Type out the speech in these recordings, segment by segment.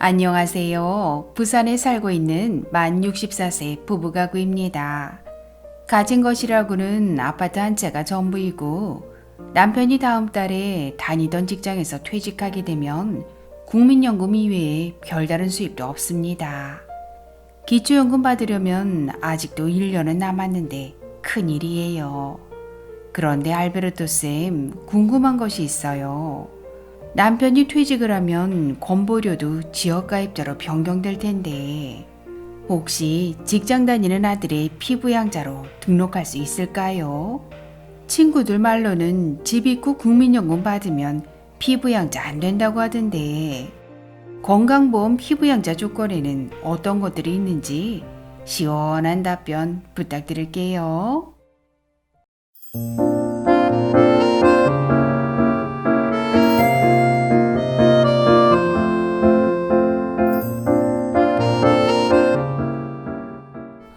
안녕하세요. 부산에 살고 있는 만 64세 부부 가구입니다. 가진 것이라고는 아파트 한 채가 전부이고 남편이 다음 달에 다니던 직장에서 퇴직하게 되면 국민연금 이외에 별다른 수입도 없습니다. 기초연금 받으려면 아직도 1년은 남았는데 큰일이에요. 그런데 알베르토 쌤, 궁금한 것이 있어요. 남편이 퇴직을 하면 건보료도 지역가입자로 변경될 텐데 혹시 직장 다니는 아들의 피부양자로 등록할 수 있을까요? 친구들 말로는 집 있고 국민연금 받으면 피부양자 안 된다고 하던데 건강보험 피부양자 조건에는 어떤 것들이 있는지 시원한 답변 부탁드릴게요.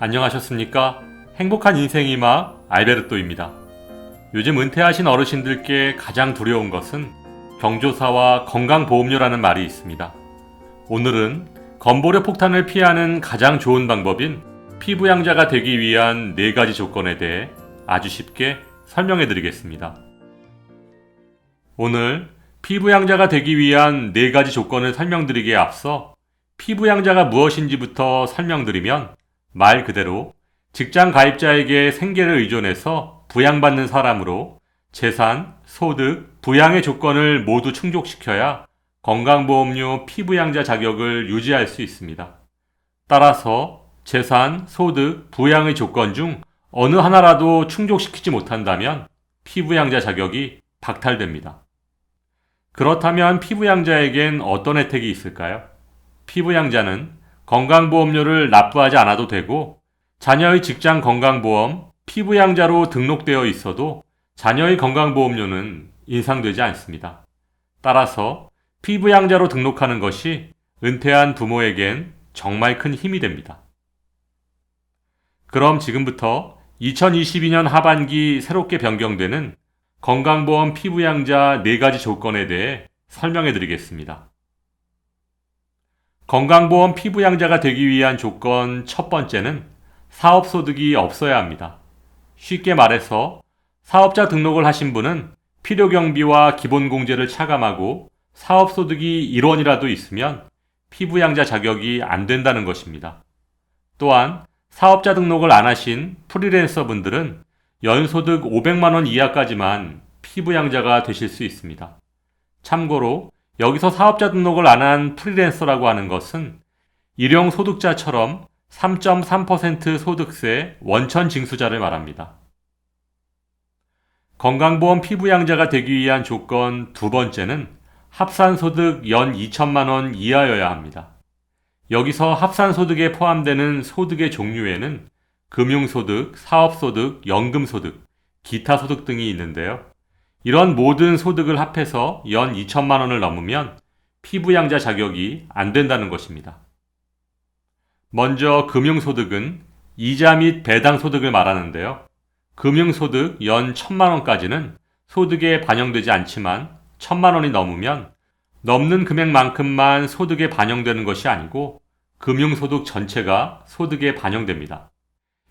안녕하셨습니까? 행복한 인생의 막 알베르토입니다. 요즘 은퇴하신 어르신들께 가장 두려운 것은 경조사와 건강보험료라는 말이 있습니다. 오늘은 건보료 폭탄을 피하는 가장 좋은 방법인 피부양자가 되기 위한 4가지 조건에 대해 아주 쉽게 설명해 드리겠습니다. 오늘 피부양자가 되기 위한 4가지 조건을 설명드리기에 앞서 피부양자가 무엇인지부터 설명드리면 말 그대로 직장 가입자에게 생계를 의존해서 부양받는 사람으로 재산, 소득, 부양의 조건을 모두 충족시켜야 건강보험료 피부양자 자격을 유지할 수 있습니다. 따라서 재산, 소득, 부양의 조건 중 어느 하나라도 충족시키지 못한다면 피부양자 자격이 박탈됩니다. 그렇다면 피부양자에겐 어떤 혜택이 있을까요? 피부양자는 건강보험료를 납부하지 않아도 되고 자녀의 직장 건강보험, 피부양자로 등록되어 있어도 자녀의 건강보험료는 인상되지 않습니다. 따라서 피부양자로 등록하는 것이 은퇴한 부모에겐 정말 큰 힘이 됩니다. 그럼 지금부터 2022년 하반기 새롭게 변경되는 건강보험 피부양자 4가지 조건에 대해 설명해 드리겠습니다. 건강보험 피부양자가 되기 위한 조건 첫 번째는 사업소득이 없어야 합니다. 쉽게 말해서 사업자 등록을 하신 분은 필요경비와 기본공제를 차감하고 사업소득이 1원이라도 있으면 피부양자 자격이 안 된다는 것입니다. 또한 사업자 등록을 안 하신 프리랜서 분들은 연소득 500만원 이하까지만 피부양자가 되실 수 있습니다. 참고로 여기서 사업자 등록을 안 한 프리랜서라고 하는 것은 일용 소득자처럼 3.3% 소득세 원천 징수자를 말합니다. 건강보험 피부양자가 되기 위한 조건 두 번째는 합산소득 연 2천만 원 이하여야 합니다. 여기서 합산소득에 포함되는 소득의 종류에는 금융소득, 사업소득, 연금소득, 기타소득 등이 있는데요. 이런 모든 소득을 합해서 연 2천만 원을 넘으면 피부양자 자격이 안 된다는 것입니다. 먼저 금융소득은 이자 및 배당소득을 말하는데요. 금융소득 연 1천만 원까지는 소득에 반영되지 않지만 1천만 원이 넘으면 넘는 금액만큼만 소득에 반영되는 것이 아니고 금융소득 전체가 소득에 반영됩니다.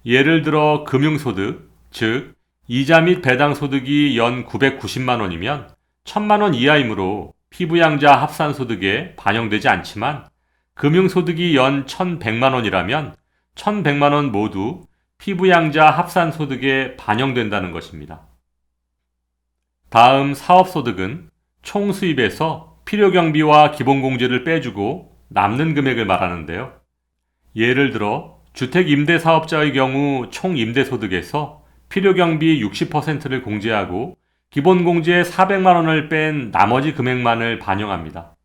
예를 들어 금융소득, 즉 이자 및 배당소득이 연 990만 원이면 1천만 원 이하이므로 피부양자 합산소득에 반영되지 않지만 금융소득이 연 1,100만 원이라면 1,100만 원 모두 피부양자 합산소득에 반영된다는 것입니다. 다음 사업소득은 총 수입에서 필요경비와 기본공제를 빼주고 남는 금액을 말하는데요. 예를 들어 주택임대사업자의 경우 총 임대소득에서 필요경비 60%를 공제하고 기본공제 400만 원을 뺀 나머지 금액만을 반영합니다.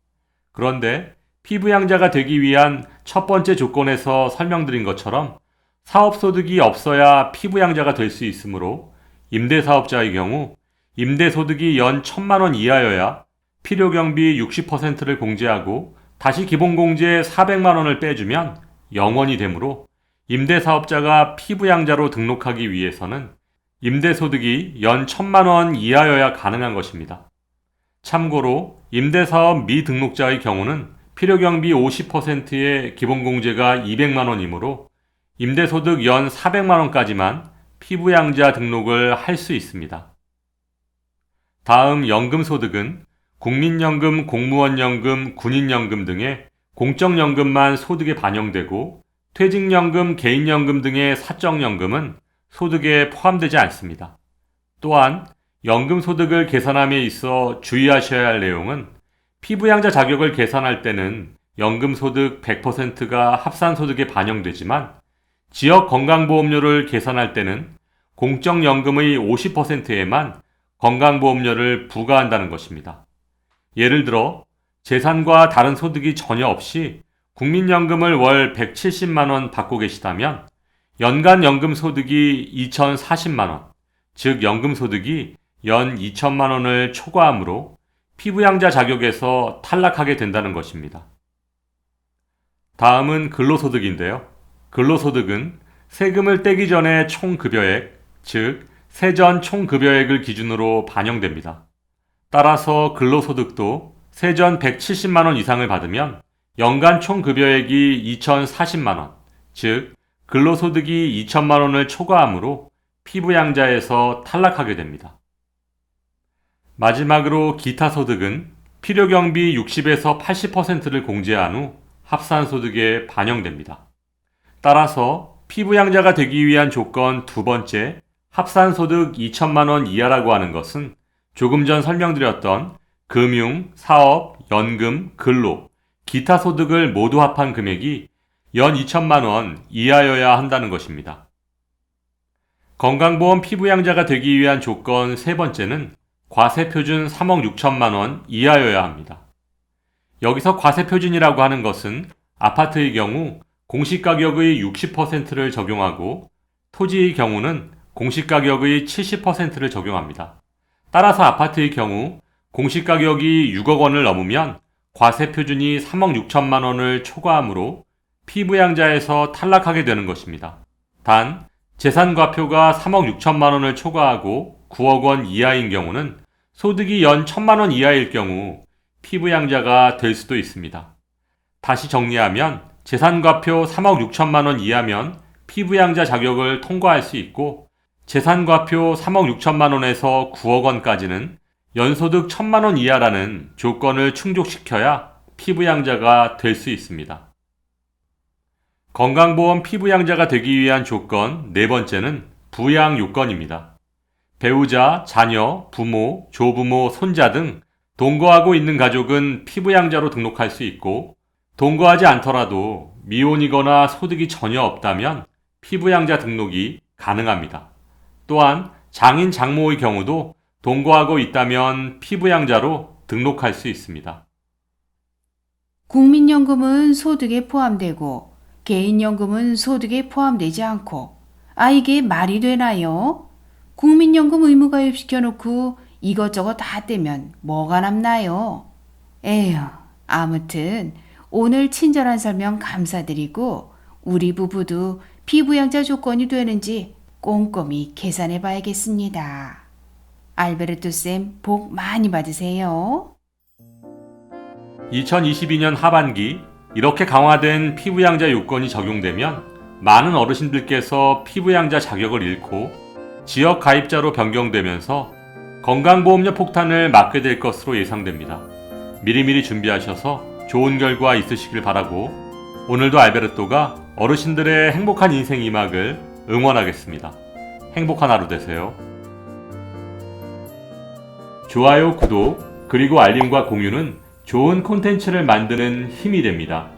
그런데 피부양자가 되기 위한 첫 번째 조건에서 설명드린 것처럼 사업소득이 없어야 피부양자가 될 수 있으므로 임대사업자의 경우 임대소득이 연 1천만 원 이하여야 필요경비 60%를 공제하고 다시 기본공제 400만 원을 빼주면 0원이 되므로 임대사업자가 피부양자로 등록하기 위해서는 임대소득이 연 1천만 원 이하여야 가능한 것입니다. 참고로 임대사업 미등록자의 경우는 필요경비 50%의 기본공제가 200만 원이므로 임대소득 연 400만 원까지만 피부양자 등록을 할 수 있습니다. 다음 연금소득은 국민연금, 공무원연금, 군인연금 등의 공적연금만 소득에 반영되고 퇴직연금, 개인연금 등의 사적연금은 소득에 포함되지 않습니다. 또한 연금소득을 계산함에 있어 주의하셔야 할 내용은 피부양자 자격을 계산할 때는 연금소득 100%가 합산소득에 반영되지만 지역건강보험료를 계산할 때는 공적연금의 50%에만 건강보험료를 부과한다는 것입니다. 예를 들어 재산과 다른 소득이 전혀 없이 국민연금을 월 170만 원 받고 계시다면 연간 연금소득이 2,040만 원, 즉 연금소득이 연 2천만 원을 초과하므로 피부양자 자격에서 탈락하게 된다는 것입니다. 다음은 근로소득인데요. 근로소득은 세금을 떼기 전에 총급여액, 즉 세전 총급여액을 기준으로 반영됩니다. 따라서 근로소득도 세전 170만 원 이상을 받으면 연간 총급여액이 2,040만 원, 즉 근로소득이 2천만 원을 초과하므로 피부양자에서 탈락하게 됩니다. 마지막으로 기타소득은 필요경비 60에서 80%를 공제한 후 합산소득에 반영됩니다. 따라서 피부양자가 되기 위한 조건 두 번째, 합산소득 2천만 원 이하라고 하는 것은 조금 전 설명드렸던 금융, 사업, 연금, 근로, 기타 소득을 모두 합한 금액이 연 2천만 원 이하여야 한다는 것입니다. 건강보험 피부양자가 되기 위한 조건 세 번째는 과세표준 3억 6천만 원 이하여야 합니다. 여기서 과세표준이라고 하는 것은 아파트의 경우 공시가격의 60%를 적용하고 토지의 경우는 공시가격의 70%를 적용합니다. 따라서 아파트의 경우 공시가격이 6억 원을 넘으면 과세표준이 3억 6천만 원을 초과하므로 피부양자에서 탈락하게 되는 것입니다. 단 재산과표가 3억 6천만 원을 초과하고 9억 원 이하인 경우는 소득이 연 1천만 원 이하일 경우 피부양자가 될 수도 있습니다. 다시 정리하면 재산과표 3억 6천만 원 이하면 피부양자 자격을 통과할 수 있고 재산과표 3억 6천만 원에서 9억 원까지는 연소득 1천만 원 이하라는 조건을 충족시켜야 피부양자가 될 수 있습니다. 건강보험 피부양자가 되기 위한 조건 네 번째는 부양 요건입니다. 배우자, 자녀, 부모, 조부모, 손자 등 동거하고 있는 가족은 피부양자로 등록할 수 있고 동거하지 않더라도 미혼이거나 소득이 전혀 없다면 피부양자 등록이 가능합니다. 또한 장인, 장모의 경우도 동거하고 있다면 피부양자로 등록할 수 있습니다. 국민연금은 소득에 포함되고 개인연금은 소득에 포함되지 않고 이게 말이 되나요? 국민연금 의무가입 시켜놓고 이것저것 다 떼면 뭐가 남나요? 에휴, 아무튼 오늘 친절한 설명 감사드리고 우리 부부도 피부양자 조건이 되는지 꼼꼼히 계산해 봐야겠습니다. 알베르토쌤 복 많이 받으세요. 2022년 하반기 이렇게 강화된 피부양자 요건이 적용되면 많은 어르신들께서 피부양자 자격을 잃고 지역 가입자로 변경되면서 건강보험료 폭탄을 맞게 될 것으로 예상됩니다. 미리미리 준비하셔서 좋은 결과 있으시길 바라고 오늘도 알베르토가 어르신들의 행복한 인생 이막을 응원하겠습니다. 행복한 하루 되세요. 좋아요, 구독, 그리고 알림과 공유는 좋은 콘텐츠를 만드는 힘이 됩니다.